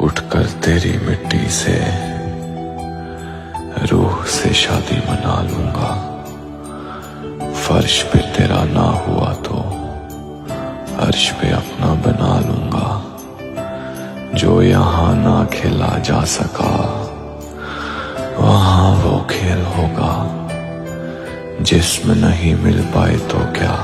उठकर तेरी मिट्टी से रूह से शादी मना लूंगा। फर्श पे तेरा ना हुआ तो अर्श पे अपना बना लूंगा। जो यहाँ ना खेला जा सका वहाँ वो खेल होगा। जिस्म नहीं मिल पाए तो क्या